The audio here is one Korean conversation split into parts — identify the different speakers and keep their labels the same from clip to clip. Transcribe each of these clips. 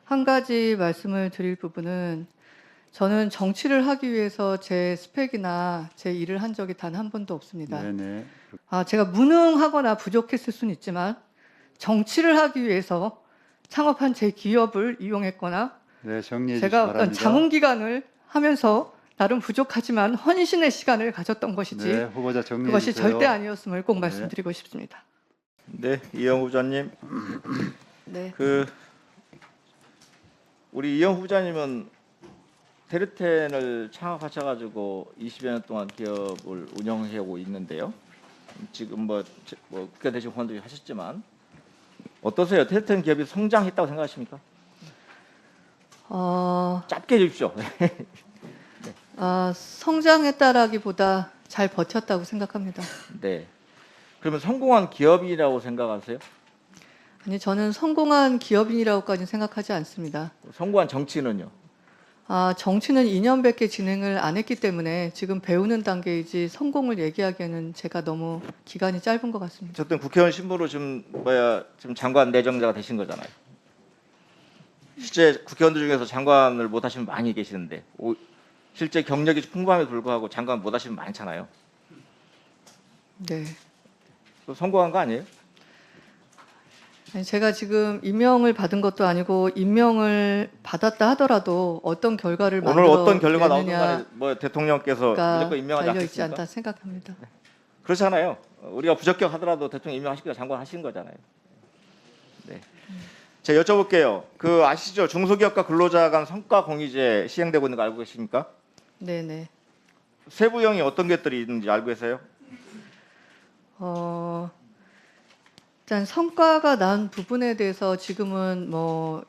Speaker 1: 한 가지 말씀을 드릴 부분은 저는 정치를 하기 위해서 제 스펙이나 제 일을 한 적이 단 한 번도 없습니다.
Speaker 2: 네네.
Speaker 1: 제가 무능하거나 부족했을 수는 있지만 정치를 하기 위해서 창업한 제 기업을 이용했거나
Speaker 2: 네, 정리해 주시기
Speaker 1: 제가 어떤
Speaker 2: 바랍니다.
Speaker 1: 자문기관을 하면서 나름 부족하지만 헌신의 시간을 가졌던 것이지
Speaker 2: 네, 후보자 정리해
Speaker 1: 그것이
Speaker 2: 주세요.
Speaker 1: 절대 아니었음을 꼭
Speaker 2: 네.
Speaker 1: 말씀드리고 싶습니다.
Speaker 3: 네, 이영 후보자님.
Speaker 1: 네.
Speaker 3: 우리 이영 후보자님은 테르텐을 창업하셔가지고 20여 년 동안 기업을 운영하고 있는데요. 지금 뭐 국회 대신 후원도 하셨지만 어떠세요? 테르텐 기업이 성장했다고 생각하십니까? 짧게 해주십시오.
Speaker 1: 성장했다라기보다 잘 버텼다고 생각합니다.
Speaker 3: 네. 그러면 성공한 기업이라고 생각하세요?
Speaker 1: 아니, 저는 성공한 기업인이라고까지는 생각하지 않습니다.
Speaker 3: 성공한 정치는요?
Speaker 1: 정치는 2년밖에 진행을 안 했기 때문에 지금 배우는 단계이지 성공을 얘기하기에는 제가 너무 기간이 짧은 것 같습니다.
Speaker 3: 어쨌든 국회의원 신분으로 지금 장관 내정자가 되신 거잖아요. 실제 국회의원들 중에서 장관을 못 하시는 분 많이 계시는데 실제 경력이 풍부함에 불구하고 장관 못 하시는 분 많잖아요.
Speaker 1: 네.
Speaker 3: 성공한 거 아니에요?
Speaker 1: 아니, 제가 지금 임명을 받은 것도 아니고 임명을 받았다 하더라도 어떤 결과를
Speaker 3: 오늘 어떤
Speaker 1: 만들어내느냐가
Speaker 3: 결과 나오든 간에 뭐 대통령께서 무조건 임명하지
Speaker 1: 달려있지
Speaker 3: 않겠습니까?
Speaker 1: 않다 생각합니다.
Speaker 3: 그렇잖아요. 우리가 부적격하더라도 대통령 임명하시기로 장관 하신 거잖아요. 네. 제가 여쭤볼게요. 아시죠? 중소기업과 근로자 간 성과 공유제 시행되고 있는 거 알고 계십니까?
Speaker 1: 네네.
Speaker 3: 세부형이 어떤 것들이 있는지 알고 계세요?
Speaker 1: 일단 성과가 난 부분에 대해서 지금은 뭐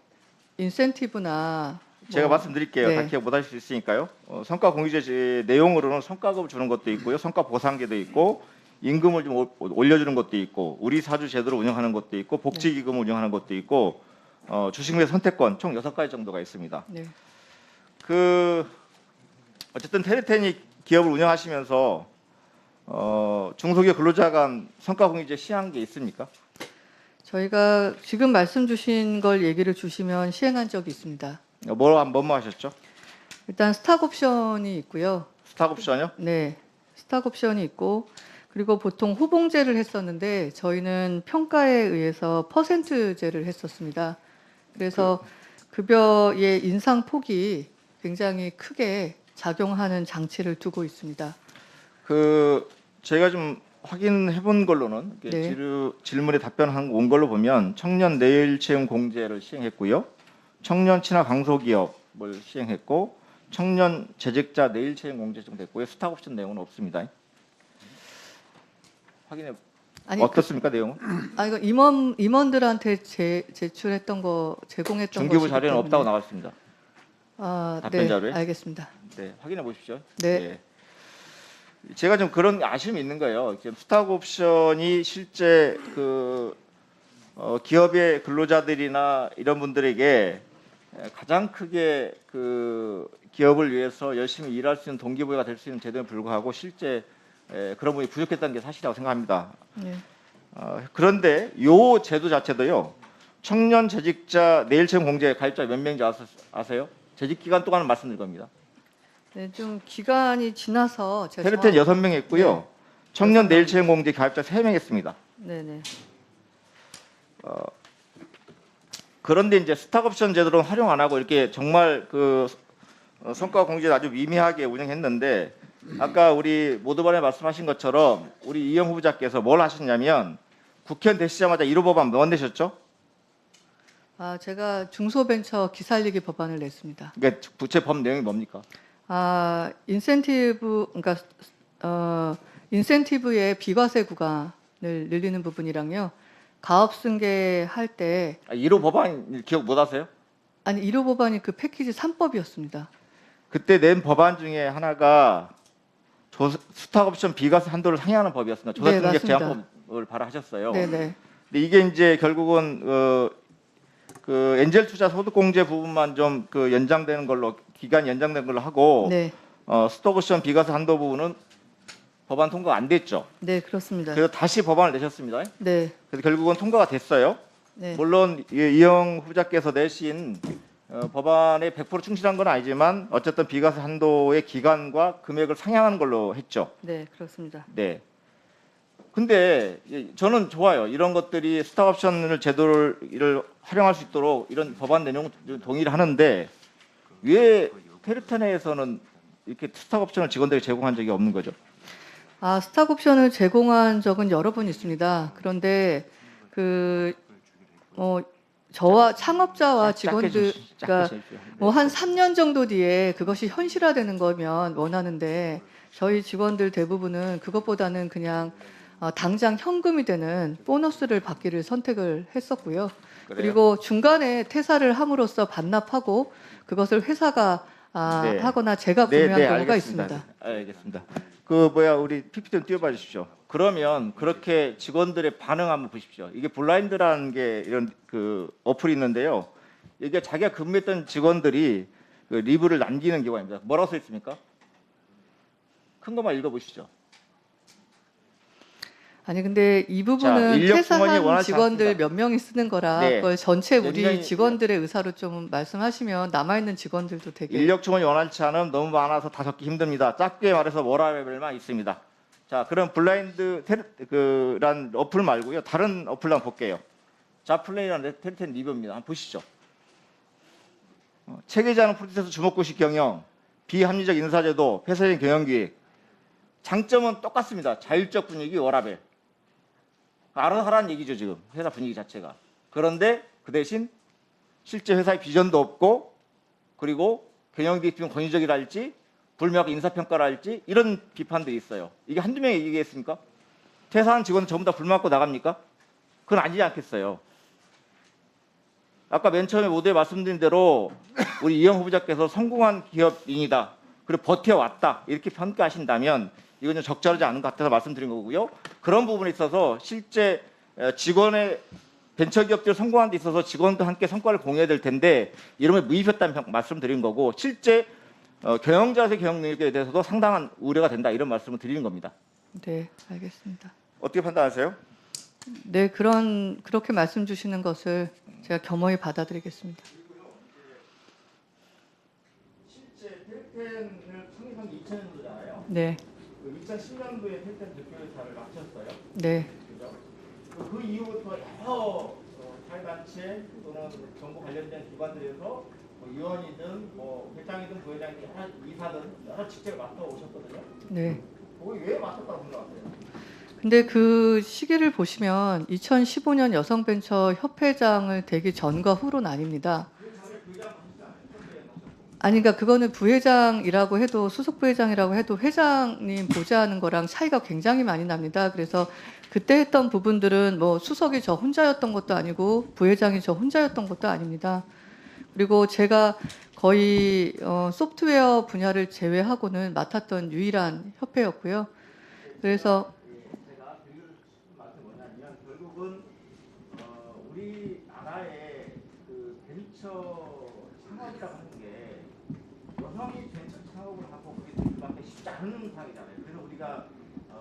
Speaker 1: 인센티브나
Speaker 3: 제가 말씀드릴게요.
Speaker 1: 네.
Speaker 3: 다 기억 못하실 수 있으니까요. 성과 공유제 내용으로는 성과급을 주는 것도 있고요, 성과 보상제도 있고, 임금을 좀 올려주는 것도 있고, 우리 사주 제도를 운영하는 것도 있고, 복지기금을 운영하는 것도 있고, 주식매 선택권 총 6가지 정도가 있습니다.
Speaker 1: 네.
Speaker 3: 어쨌든 테르텐이 기업을 운영하시면서 중소기업 근로자 간 성과 공유제 시행한 게 있습니까?
Speaker 1: 저희가 지금 말씀 주신 걸 얘기를 주시면 시행한 적이 있습니다.
Speaker 3: 뭐뭐 하셨죠?
Speaker 1: 일단 스탁 옵션이 있고요.
Speaker 3: 스탁 옵션이요?
Speaker 1: 네. 스탁 옵션이 있고 그리고 보통 호봉제를 했었는데 저희는 평가에 의해서 퍼센트제를 했었습니다. 그래서 급여의 인상 폭이 굉장히 크게 작용하는 장치를 두고 있습니다.
Speaker 3: 제가 좀 확인해 본 걸로는
Speaker 1: 네.
Speaker 3: 질문에 답변한 온 걸로 보면 청년 내일 채용 공제를 시행했고요. 청년 친화 강소기업을 시행했고 청년 재직자 내일 채용 공제 좀 됐고요. 스탁 옵션 내용은 없습니다. 확인해 어떻습니까 내용은?
Speaker 1: 이거 임원들한테 제출했던 거 제공했던
Speaker 3: 중기부
Speaker 1: 것이기
Speaker 3: 자료는
Speaker 1: 때문에.
Speaker 3: 없다고 나왔습니다. 답변
Speaker 1: 네,
Speaker 3: 자료에?
Speaker 1: 알겠습니다.
Speaker 3: 네, 확인해 보십시오.
Speaker 1: 네.
Speaker 3: 예. 제가 좀 그런 아쉬움이 있는 거예요. 지금 스탁 옵션이 실제 기업의 근로자들이나 이런 분들에게 가장 크게 기업을 위해서 열심히 일할 수 있는 동기부여가 될 수 있는 제도에 불구하고 실제 그런 부분이 부족했다는 게 사실이라고 생각합니다.
Speaker 1: 네.
Speaker 3: 그런데 이 제도 자체도요. 청년 재직자 내일 채용 공제 가입자 몇 명인지 아세요? 재직 기간 동안은 말씀드릴 겁니다.
Speaker 1: 네, 좀 기간이 지나서 제가
Speaker 3: 테르텐 6명 했고요.
Speaker 1: 네.
Speaker 3: 청년 내일 채용 공제 가입자 3명 했습니다.
Speaker 1: 네네.
Speaker 3: 그런데 이제 스탁옵션 제도는 활용 안 하고 이렇게 정말 성과 공제를 아주 미미하게 운영했는데 아까 우리 모두반에 말씀하신 것처럼 우리 이영 후보자께서 뭘 하셨냐면 국회의원 되시자마자 1호 법안 뭐 내셨죠?
Speaker 1: 제가 중소벤처 기살리기 법안을 냈습니다.
Speaker 3: 그러니까 부채 법 내용이 뭡니까?
Speaker 1: 인센티브의 비과세 구간을 늘리는 부분이랑요. 가업 승계할 때
Speaker 3: 1호 법안 기억 못 하세요?
Speaker 1: 1호 법안이 그 패키지 3법이었습니다.
Speaker 3: 그때 낸 법안 중에 하나가 스탁옵션 비과세 한도를 상회하는 법이었습니다. 조사등록
Speaker 1: 맞습니다.
Speaker 3: 제한법을 발의하셨어요.
Speaker 1: 네네.
Speaker 3: 근데 이게 이제 결국은 엔젤 투자 소득 공제 부분만 좀 연장되는 걸로 기간 연장된 걸로 하고
Speaker 1: 네.
Speaker 3: 스톡옵션 비과세 한도 부분은 법안 통과가 안 됐죠.
Speaker 1: 네, 그렇습니다.
Speaker 3: 그래서 다시 법안을 내셨습니다.
Speaker 1: 네.
Speaker 3: 그래서 결국은 통과가 됐어요.
Speaker 1: 네.
Speaker 3: 물론 이영 후보자께서 내신 법안에 100% 충실한 건 아니지만 어쨌든 비과세 한도의 기간과 금액을 상향하는 걸로 했죠.
Speaker 1: 네, 그렇습니다.
Speaker 3: 네. 근데 저는 좋아요. 이런 것들이 스톡옵션을 제도를 활용할 수 있도록 이런 법안 내용 동의를 하는데 왜 테르타 내에서는 이렇게 스톡옵션을 직원들에게 제공한 적이 없는 거죠?
Speaker 1: 아, 스탁 옵션을 제공한 적은 여러 번 있습니다. 그런데 저와 창업자와 직원들, 그러니까 뭐 한 3년 정도 뒤에 그것이 현실화되는 거면 원하는데 저희 직원들 대부분은 그것보다는 그냥 당장 현금이 되는 보너스를 받기를 선택을 했었고요. 그리고 중간에 퇴사를 함으로써 반납하고 그것을 회사가
Speaker 3: 네.
Speaker 1: 하거나 제가 구매한 경우가
Speaker 3: 알겠습니다.
Speaker 1: 있습니다.
Speaker 3: 알겠습니다. 우리 PPT 좀 띄워봐 주십시오. 그러면 그렇게 직원들의 반응 한번 보십시오. 이게 블라인드라는 게 이런 그 어플이 있는데요. 이게 자기가 근무했던 직원들이 그 리뷰를 남기는 경우가 있습니다. 뭐라고 써 있습니까? 큰 것만 읽어보시죠.
Speaker 1: 아니 근데 이
Speaker 3: 자,
Speaker 1: 부분은
Speaker 3: 인력 충원이
Speaker 1: 퇴사한
Speaker 3: 원활치
Speaker 1: 직원들
Speaker 3: 않습니다.
Speaker 1: 몇 명이 쓰는 거라
Speaker 3: 네.
Speaker 1: 그걸 전체
Speaker 3: 몇
Speaker 1: 우리
Speaker 3: 명이-
Speaker 1: 직원들의 의사로 좀 말씀하시면 남아있는 직원들도 되게
Speaker 3: 인력 충원이 원활치 않으면 너무 많아서 다 적기 힘듭니다. 짧게 말해서 워라밸만 있습니다. 자, 그럼 블라인드란 어플 말고요. 다른 어플 한번 볼게요. 자플레이라는 테르텐 리뷰입니다. 한번 보시죠. 체계지 않은 프로세스 주목구식 경영, 비합리적 인사제도, 폐쇄적인 경영기획. 장점은 똑같습니다. 자율적 분위기, 워라밸. 알아서 하라는 얘기죠, 지금. 회사 분위기 자체가. 그런데 그 대신 실제 회사의 비전도 없고 그리고 경영기획 비용 권위적이라 할지 불명확한 인사평가라 할지 이런 비판들이 있어요. 이게 한두 명이 얘기했습니까? 퇴사한 직원은 전부 다 불맞고 나갑니까? 그건 아니지 않겠어요. 아까 맨 처음에 모두에 말씀드린 대로 우리 이영 후보자께서 성공한 기업인이다. 그리고 버텨왔다. 이렇게 평가하신다면 이건 좀 적절하지 않은 것 같아서 말씀드린 거고요. 그런 부분에 있어서 실제 직원의 벤처기업들 성공한 데 있어서 직원도 함께 성과를 공유해야 될 텐데 이름을 무입했다는 말씀드린 거고 실제 경영자의 경영 능력에 대해서도 상당한 우려가 된다 이런 말씀을 드리는 겁니다.
Speaker 1: 네, 알겠습니다.
Speaker 3: 어떻게 판단하세요?
Speaker 1: 네, 그렇게 말씀 주시는 것을 제가 겸허히 받아들이겠습니다.
Speaker 3: 실제 텔텐을 창립한 게 2000년도잖아요.
Speaker 1: 네,
Speaker 3: 2010년도에 텔텐 대표이사를 마쳤어요.
Speaker 1: 네,
Speaker 3: 그죠? 그 이후부터 여러 사회단체 또는 정부 관련된 기관들에서 뭐 위원이든 뭐 회장이든 부회장이든 이사든 여러 직책을 맡아 오셨거든요.
Speaker 1: 네.
Speaker 3: 거기 왜 맡았다고 생각하세요?
Speaker 1: 근데 그 시기를 보시면 2015년 여성벤처협회장을 되기 전과 후로는 아닙니다. 아니, 그러니까 그거는 부회장이라고 해도 수석 부회장이라고 해도 회장님 보좌하는 거랑 차이가 굉장히 많이 납니다. 그래서 그때 했던 부분들은 뭐 수석이 저 혼자였던 것도 아니고 부회장이 저 혼자였던 것도 아닙니다. 그리고 제가 거의 소프트웨어 분야를 제외하고는 맡았던 유일한 협회였고요. 그래서
Speaker 3: 제가 드리고 싶은 말씀이 뭐냐면 결국은 우리나라의 그 벤처 창업이라고 하는 게 여성이 벤처 창업을 하고 그게 될 수밖에 쉽지 않은 상황이잖아요. 그래서 우리가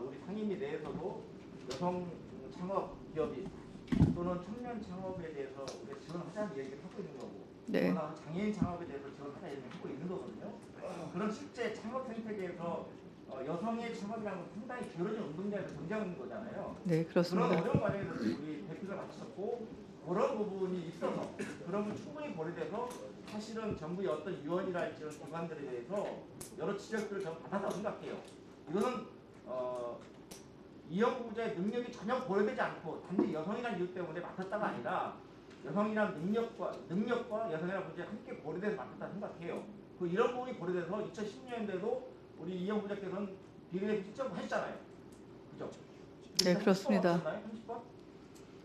Speaker 3: 우리 상임위 내에서도 여성 창업 기업이 또는 청년 창업에 대해서 우리가 지원하자는 얘기를 하고 있는 거고
Speaker 1: 네.
Speaker 3: 장애인 창업에 대해서 지원하자는 얘기를 하고 있는 거거든요. 그런 실제 창업 생태계에서 여성의 창업이라는 건 상당히 기울어진 운동장에서 등장하는 거잖아요.
Speaker 1: 네,
Speaker 3: 그런
Speaker 1: 그렇습니다.
Speaker 3: 어려운 과정에서 우리 대표가 마쳤고 그런 부분이 있어서 그런 부분 충분히 고려돼서 사실은 정부의 어떤 위원이랄지 이런 기관들에 대해서 여러 지적들을 저는 받았다고 생각해요. 이거는 이영 후보자의 능력이 전혀 고려되지 않고 단지 여성이라는 이유 때문에 맡았다가 아니라 여성이란 능력과 여성이라는 문제가 함께 고려돼서 맡았다고 생각해요. 이런 부분이 고려돼서 2010년대도 우리 이영 후보자께서는 비례대표 신청 하셨잖아요. 그죠?
Speaker 1: 네, 그렇습니다.
Speaker 3: 30번?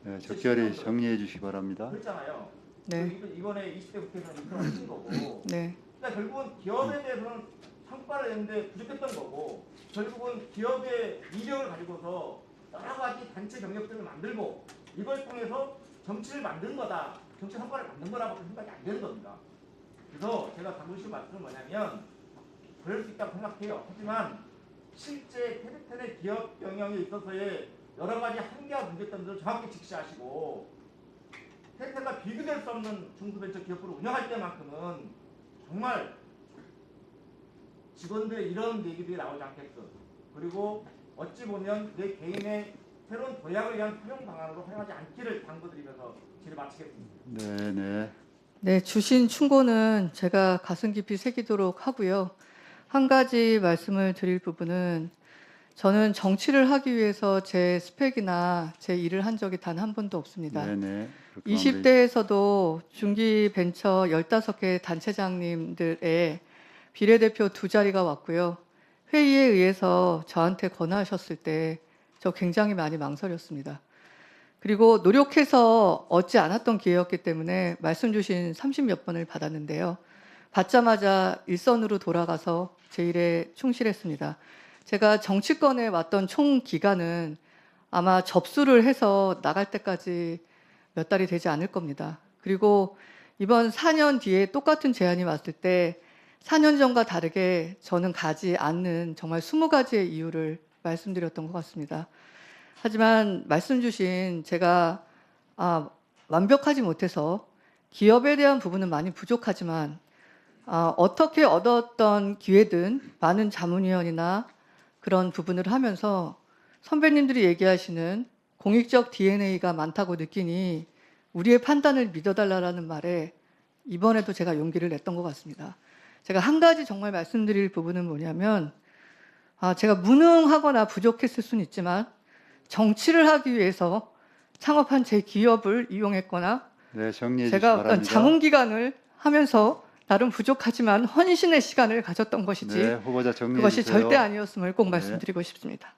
Speaker 2: 네, 적절히 정리해 주시기 바랍니다.
Speaker 3: 그랬잖아요.
Speaker 1: 네,
Speaker 3: 이번에 20대 국회에서는 이끌어하신 거고.
Speaker 1: 네,
Speaker 3: 그러니까 결국은 기업에 대해서는 성과를 냈는데 부족했던 거고 결국은 기업의 이력을 가지고서 여러 가지 단체 경력들을 만들고 이걸 통해서 정치를 만든 거다. 정치 성과를 만든 거라고 생각이 안 되는 겁니다. 그래서 제가 당부 싶은 말씀은 뭐냐면 그럴 수 있다고 생각해요. 하지만 실제 테르텐의 기업 경영에 있어서의 여러 가지 한계와 문제점들을 정확히 직시하시고 혜택과 비교될 수 없는 중소벤처기업부를 운영할 때만큼은 정말 직원들의 이런 얘기들이 나오지 않겠어. 그리고 어찌 보면 내 개인의 새로운 도약을 위한 활용 방안으로 활용하지 않기를 당부드리면서 질의 마치겠습니다.
Speaker 2: 네, 네.
Speaker 1: 네, 주신 충고는 제가 가슴 깊이 새기도록 하고요. 한 가지 말씀을 드릴 부분은 저는 정치를 하기 위해서 제 스펙이나 제 일을 한 적이 단 한 번도 없습니다.
Speaker 2: 네, 네.
Speaker 1: 20대에서도 중기 벤처 15개 단체장님들의 비례대표 2자리가 왔고요. 회의에 의해서 저한테 권하셨을 때 저 굉장히 많이 망설였습니다. 그리고 노력해서 얻지 않았던 기회였기 때문에 말씀 주신 30몇 번을 받았는데요. 받자마자 일선으로 돌아가서 제 일에 충실했습니다. 제가 정치권에 왔던 총 기간은 아마 접수를 해서 나갈 때까지 몇 달이 되지 않을 겁니다. 그리고 이번 4년 뒤에 똑같은 제안이 왔을 때 4년 전과 다르게 저는 가지 않는 정말 20가지의 이유를 말씀드렸던 것 같습니다. 하지만 말씀 주신 제가 완벽하지 못해서 기업에 대한 부분은 많이 부족하지만 어떻게 얻었던 기회든 많은 자문위원이나 그런 부분을 하면서 선배님들이 얘기하시는 공익적 DNA가 많다고 느끼니 우리의 판단을 믿어달라는 말에 이번에도 제가 용기를 냈던 것 같습니다. 제가 한 가지 정말 말씀드릴 부분은 뭐냐면 제가 무능하거나 부족했을 수는 있지만 정치를 하기 위해서 창업한 제 기업을 이용했거나
Speaker 2: 네, 정리해 주시기
Speaker 1: 제가
Speaker 2: 바랍니다.
Speaker 1: 어떤 자문기관을 하면서 나름 부족하지만 헌신의 시간을 가졌던 것이지
Speaker 2: 네, 후보자 정리해
Speaker 1: 그것이
Speaker 2: 주세요.
Speaker 1: 절대 아니었음을 꼭
Speaker 2: 네.
Speaker 1: 말씀드리고 싶습니다.